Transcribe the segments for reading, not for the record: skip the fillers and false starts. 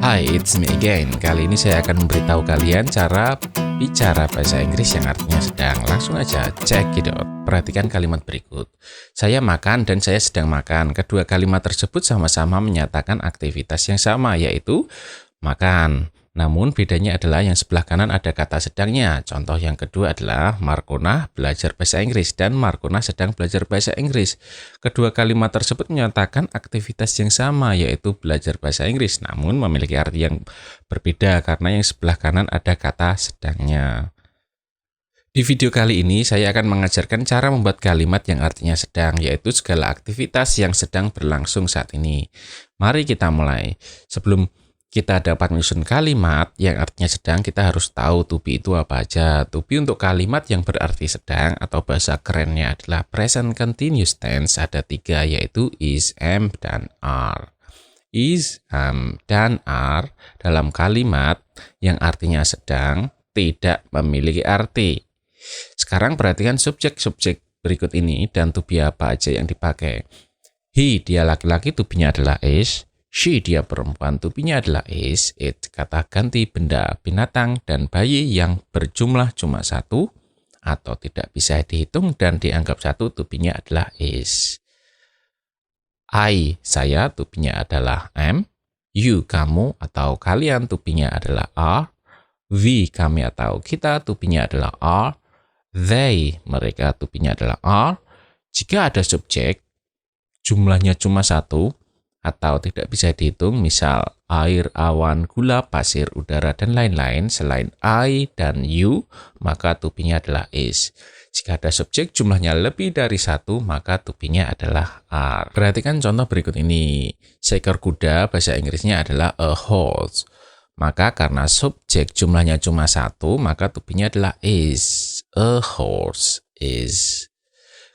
Hai, it's me again. Kali ini saya akan memberitahu kalian cara bicara bahasa Inggris yang artinya sedang. Langsung aja, check it out. Perhatikan kalimat berikut. Saya makan dan saya sedang makan. Kedua kalimat tersebut sama-sama menyatakan aktivitas yang sama, yaitu makan. Namun bedanya adalah yang sebelah kanan ada kata sedangnya. Contoh yang kedua adalah Markona belajar bahasa Inggris dan Markona sedang belajar bahasa Inggris. Kedua kalimat tersebut menyatakan aktivitas yang sama, yaitu belajar bahasa Inggris, namun memiliki arti yang berbeda karena yang sebelah kanan ada kata sedangnya. Di video kali ini saya akan mengajarkan cara membuat kalimat yang artinya sedang, yaitu segala aktivitas yang sedang berlangsung saat ini. Mari kita mulai. Sebelum kita dapat menyusun kalimat yang artinya sedang, kita harus tahu to be itu apa aja. To be untuk kalimat yang berarti sedang atau bahasa kerennya adalah present continuous tense, ada 3, yaitu is, am, dan are. Is, am, dan are dalam kalimat yang artinya sedang tidak memiliki arti. Sekarang perhatikan subjek-subjek berikut ini dan to be apa aja yang dipakai. He, dia laki-laki, to be-nya adalah is. She, dia perempuan, to be-nya adalah is. It, kata ganti benda, binatang, dan bayi yang berjumlah cuma 1 atau tidak bisa dihitung dan dianggap 1, to be-nya adalah is. I, saya, to be-nya adalah am. You, kamu atau kalian, to be-nya adalah are. We, kami atau kita, to be-nya adalah are. They, mereka, to be-nya adalah are. Jika ada subjek, jumlahnya cuma 1, atau tidak bisa dihitung, misal air, awan, gula, pasir, udara, dan lain-lain, selain I dan you, maka to be-nya adalah is. Jika ada subjek jumlahnya lebih dari 1, maka to be-nya adalah are. Perhatikan contoh berikut ini. Seekor kuda, bahasa Inggrisnya adalah a horse. Maka karena subjek jumlahnya cuma 1, maka to be-nya adalah is. A horse is.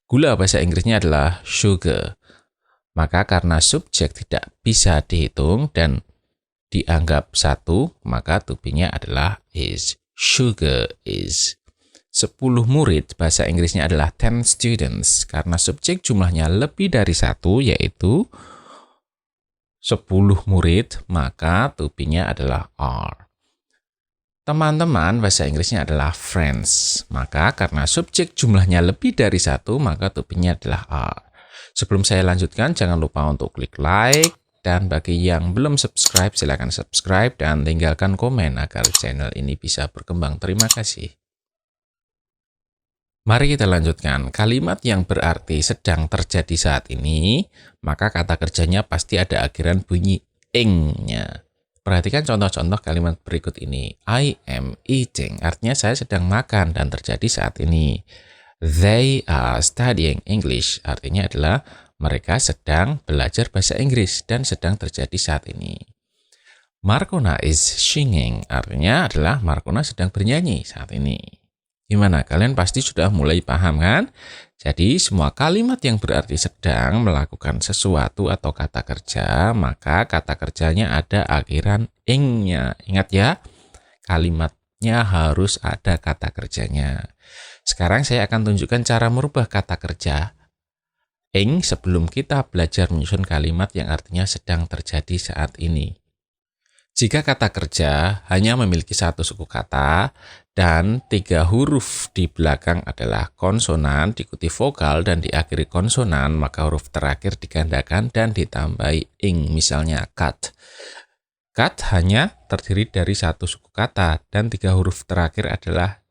Gula, bahasa Inggrisnya adalah sugar. Maka karena subjek tidak bisa dihitung dan dianggap 1, maka to be-nya adalah is. Sugar is. 10 murid, bahasa Inggrisnya adalah 10 students. Karena subjek jumlahnya lebih dari 1, yaitu 10 murid, maka to be-nya adalah are. Teman-teman, bahasa Inggrisnya adalah friends. Maka karena subjek jumlahnya lebih dari 1, maka to be-nya adalah are. Sebelum saya lanjutkan, jangan lupa untuk klik like, dan bagi yang belum subscribe, silakan subscribe dan tinggalkan komen agar channel ini bisa berkembang. Terima kasih. Mari kita lanjutkan. Kalimat yang berarti sedang terjadi saat ini, maka kata kerjanya pasti ada akhiran bunyi ing-nya. Perhatikan contoh-contoh kalimat berikut ini. I am eating, artinya saya sedang makan dan terjadi saat ini. They are studying English, artinya adalah mereka sedang belajar bahasa Inggris dan sedang terjadi saat ini. Markona is singing, artinya adalah Markona sedang bernyanyi saat ini. Gimana? Kalian pasti sudah mulai paham kan? Jadi semua kalimat yang berarti sedang melakukan sesuatu atau kata kerja, maka kata kerjanya ada akhiran ing-nya. Ingat ya, kalimatnya harus ada kata kerjanya. Sekarang saya akan tunjukkan cara merubah kata kerja ing sebelum kita belajar menyusun kalimat yang artinya sedang terjadi saat ini. Jika kata kerja hanya memiliki 1 suku kata dan 3 huruf di belakang adalah konsonan, diikuti vokal, dan diakhiri konsonan, maka huruf terakhir digandakan dan ditambahi ing. Misalnya cut. Cut hanya terdiri dari 1 suku kata dan 3 huruf terakhir adalah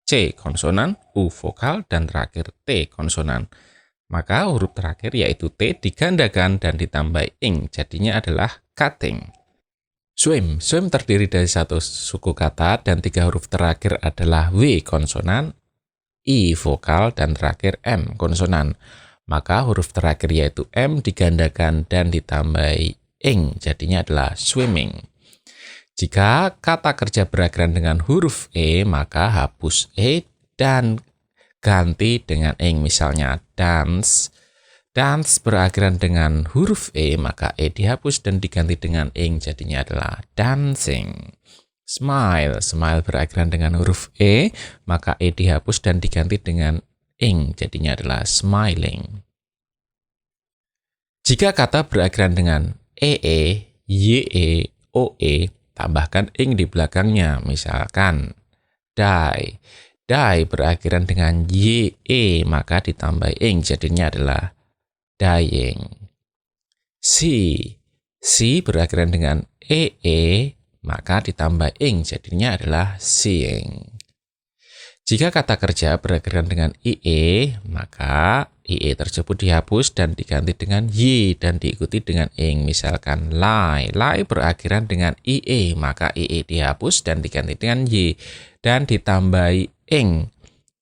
C konsonan, U vokal, dan terakhir T konsonan. Maka huruf terakhir yaitu T digandakan dan ditambah ing, jadinya adalah cutting. Swim terdiri dari 1 suku kata dan 3 huruf terakhir adalah W konsonan, I vokal, dan terakhir M konsonan. Maka huruf terakhir yaitu M digandakan dan ditambah ing, jadinya adalah swimming. Jika kata kerja berakhiran dengan huruf E, maka hapus E dan ganti dengan ing. Misalnya dance. Dance berakhiran dengan huruf E, maka E dihapus dan diganti dengan ing. Jadinya adalah dancing. Smile berakhiran dengan huruf E, maka E dihapus dan diganti dengan ing. Jadinya adalah smiling. Jika kata berakhiran dengan ee, ye, OE, tambahkan ing di belakangnya. Misalkan die. Die berakhiran dengan YE, maka ditambah ing, jadinya adalah dying. See berakhiran dengan EE, maka ditambah ing, jadinya adalah seeing. Jika kata kerja berakhiran dengan IE, maka IE tersebut dihapus dan diganti dengan Y dan diikuti dengan ing. Misalkan lie berakhiran dengan IE, maka IE dihapus dan diganti dengan Y dan ditambahi ing.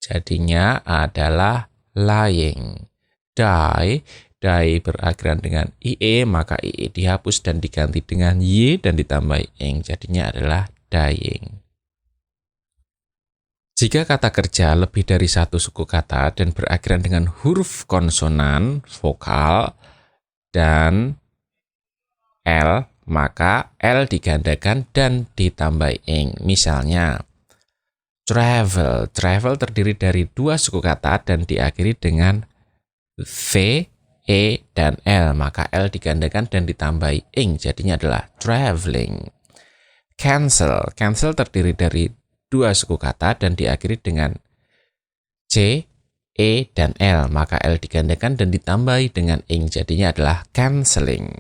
Jadinya adalah lying. Die berakhiran dengan IE, maka IE dihapus dan diganti dengan Y dan ditambahi ing. Jadinya adalah dying. Jika kata kerja lebih dari satu suku kata dan berakhiran dengan huruf konsonan, vokal, dan L, maka L digandakan dan ditambah ing. Misalnya, travel terdiri dari dua suku kata dan diakhiri dengan V, E, dan L, maka L digandakan dan ditambah ing. Jadinya adalah traveling. Cancel terdiri dari dua suku kata dan diakhiri dengan C, E, dan L, maka L digandakan dan ditambahi dengan ing, jadinya adalah cancelling.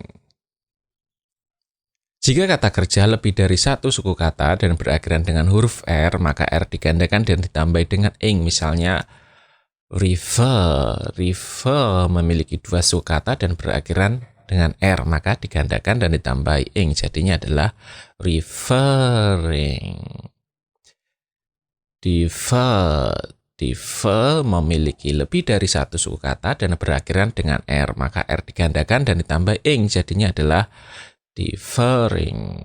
Jika kata kerja lebih dari satu suku kata dan berakhiran dengan huruf R, maka R digandakan dan ditambahi dengan ing. Misalnya, river memiliki dua suku kata dan berakhiran dengan R, maka digandakan dan ditambahi ing, jadinya adalah referring. Defer memiliki lebih dari satu suku kata dan berakhiran dengan R, maka R digandakan dan ditambah ing, jadinya adalah deferring.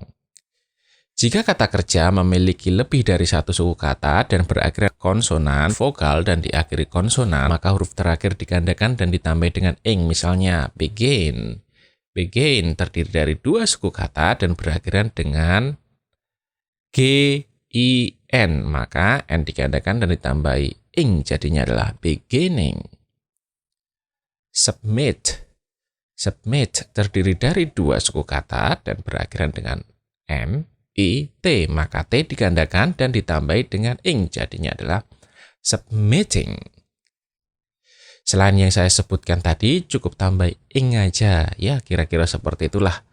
Jika kata kerja memiliki lebih dari satu suku kata dan berakhir konsonan, vokal, dan diakhiri konsonan, maka huruf terakhir digandakan dan ditambah dengan ing. Misalnya, begin terdiri dari dua suku kata dan berakhiran dengan G, I, N, maka N digandakan dan ditambahi ing, jadinya adalah beginning. Submit terdiri dari dua suku kata dan berakhiran dengan M, I, T, maka T digandakan dan ditambahi dengan ing, jadinya adalah submitting. Selain yang saya sebutkan tadi, cukup tambah ing aja, ya kira-kira seperti itulah.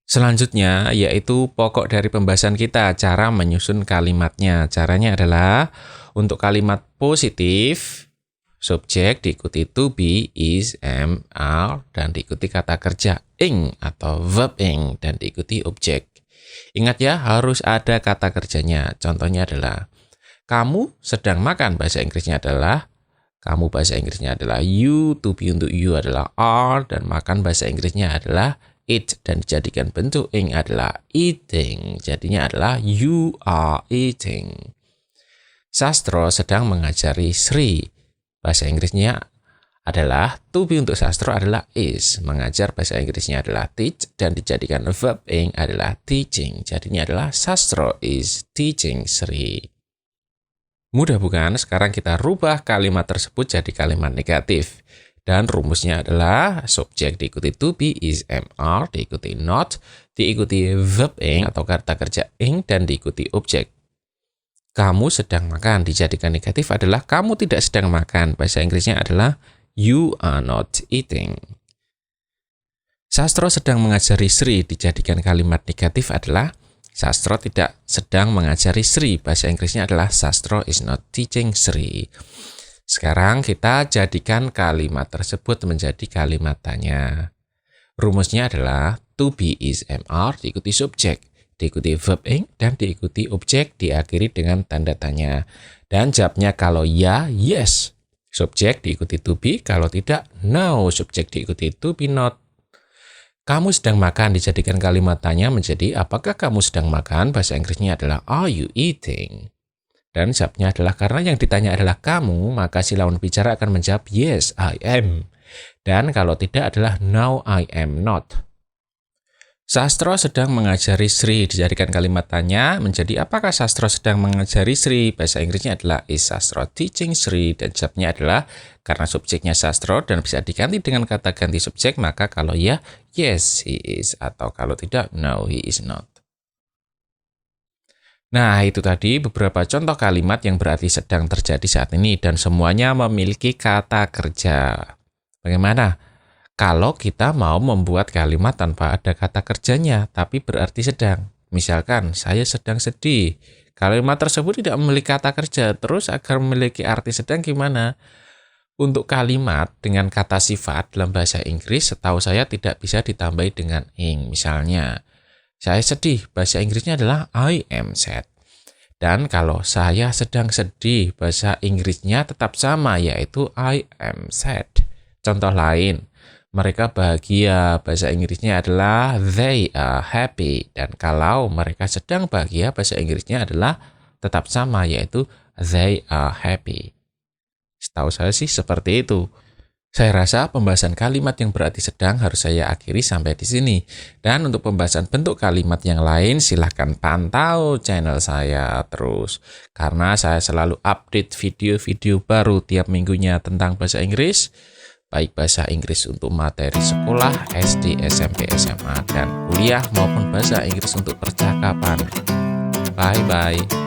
Selanjutnya yaitu pokok dari pembahasan kita, cara menyusun kalimatnya. Caranya adalah untuk kalimat positif, subjek diikuti to be, is, am, are, dan diikuti kata kerja ing atau verb ing dan diikuti objek. Ingat ya, harus ada kata kerjanya. Contohnya adalah kamu sedang makan, bahasa Inggrisnya adalah kamu, bahasa Inggrisnya adalah you, to be untuk you adalah are, dan makan bahasa Inggrisnya adalah eat, dan dijadikan bentuk ing adalah eating, jadinya adalah you are eating. Sastro sedang mengajari Sri, bahasa Inggrisnya adalah to be untuk Sastro adalah is, mengajar bahasa Inggrisnya adalah teach, dan dijadikan verb ing adalah teaching, jadinya adalah Sastro is teaching Sri. Mudah bukan? Sekarang kita rubah kalimat tersebut jadi kalimat negatif. Dan rumusnya adalah subjek diikuti to be, is, am, are, diikuti not, diikuti verb ing atau kata kerja ing, dan diikuti objek. Kamu sedang makan dijadikan negatif adalah kamu tidak sedang makan. Bahasa Inggrisnya adalah you are not eating. Sastro sedang mengajari Sri dijadikan kalimat negatif adalah Sastro tidak sedang mengajari Sri. Bahasa Inggrisnya adalah Sastro is not teaching Sri. Sekarang kita jadikan kalimat tersebut menjadi kalimat tanya. Rumusnya adalah to be, is, am, are, diikuti subjek, diikuti verb ing, dan diikuti objek, diakhiri dengan tanda tanya. Dan jawabnya kalau ya, yes. Subjek diikuti to be, kalau tidak, no. Subjek diikuti to be not. Kamu sedang makan dijadikan kalimat tanya menjadi apakah kamu sedang makan? Bahasa Inggrisnya adalah are you eating? Dan jawabnya adalah karena yang ditanya adalah kamu, maka si lawan bicara akan menjawab yes, I am. Dan kalau tidak adalah no, I am not. Sastro sedang mengajari Sri. Dijadikan kalimat tanya menjadi apakah Sastro sedang mengajari Sri? Bahasa Inggrisnya adalah is Sastro teaching Sri? Dan jawabnya adalah karena subjeknya Sastro dan bisa diganti dengan kata ganti subjek, maka kalau ya, yes he is. Atau kalau tidak, no he is not. Nah, itu tadi beberapa contoh kalimat yang berarti sedang terjadi saat ini dan semuanya memiliki kata kerja. Bagaimana kalau kita mau membuat kalimat tanpa ada kata kerjanya, tapi berarti sedang? Misalkan, saya sedang sedih. Kalimat tersebut tidak memiliki kata kerja, terus agar memiliki arti sedang gimana? Untuk kalimat dengan kata sifat dalam bahasa Inggris, setahu saya tidak bisa ditambahi dengan ing. Misalnya, saya sedih, bahasa Inggrisnya adalah I am sad. Dan kalau saya sedang sedih, bahasa Inggrisnya tetap sama, yaitu I am sad. Contoh lain, mereka bahagia, bahasa Inggrisnya adalah they are happy. Dan kalau mereka sedang bahagia, bahasa Inggrisnya adalah tetap sama, yaitu they are happy. Setahu saya sih seperti itu. Saya rasa pembahasan kalimat yang berarti sedang harus saya akhiri sampai di sini. Dan untuk pembahasan bentuk kalimat yang lain, silahkan pantau channel saya terus. Karena saya selalu update video-video baru tiap minggunya tentang bahasa Inggris. Baik bahasa Inggris untuk materi sekolah, SD, SMP, SMA, dan kuliah maupun bahasa Inggris untuk percakapan. Bye-bye.